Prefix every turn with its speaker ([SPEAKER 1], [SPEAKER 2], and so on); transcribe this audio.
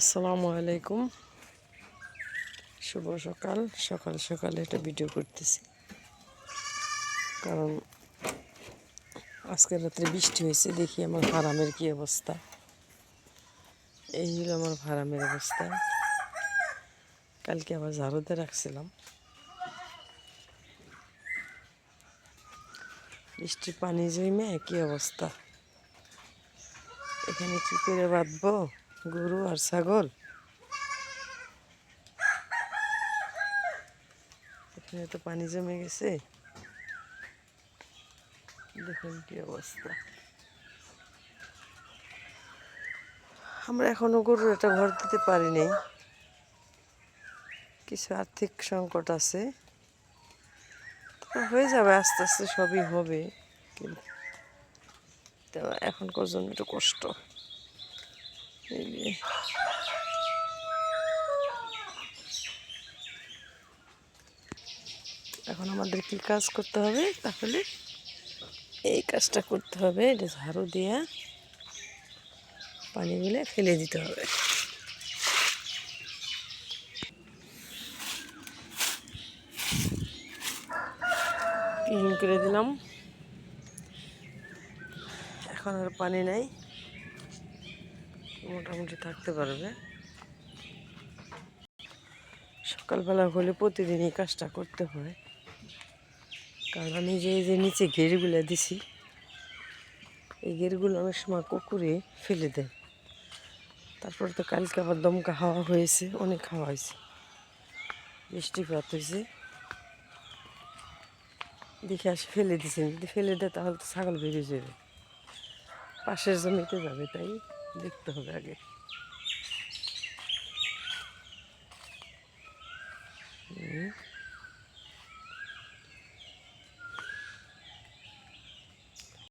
[SPEAKER 1] আসসালামু আলাইকুম। শুভ সকাল। সকাল সকালে একটা ভিডিও করতেছি, কারণ আজকে রাত্রে বৃষ্টি হয়েছে। দেখি আমার ফার্মের কি অবস্থা। এই হলো আমার ফার্মের অবস্থা। কালকে আবার ঝাড়ুতে রাখছিলাম, বৃষ্টির পানি জমে কি অবস্থা। এখানে কি করে বাঁধবো গরু আর ছাগল। এখানে তো পানি জমে গেছে, দেখুন কি অবস্থা। আমরা এখনো গরুর একটা ঘর দিতে পারি নাই, কিছু আর্থিক সংকট আছে। হয়ে যাবে, আস্তে আস্তে সবই হবে, কিন্তু এখন পর্যন্ত একটু কষ্ট। এখন আমাদের কি কাজ করতে হবে, তাহলে এই কাজটা করতে হবে। এটা ঝাড়ু দিয়ে পানিগুলো ফেলে দিতে হবে। ক্লিন করে দিলাম, এখন আর পানি নাই, মোটামুটি থাকতে পারবে। সকালবেলা হলে প্রতিদিন এই কাজটা করতে হয়, কারণ আমি যে নিচে ঘেরগুলো দিছি, এই ঘেরগুলো অনেক সময় কুকুরে ফেলে দেয়। তারপরে তো কালকে আবার দমকা হাওয়া হয়েছে, অনেক হাওয়া হয়েছে, বৃষ্টিপাত হয়েছে। দেখে আসে ফেলে দিয়েছেন, যদি ফেলে দেয় তাহলে তো ছাগল বেরিয়ে যাবে, পাশের জমিতে যাবে, তাই দেখতে হবে আগে।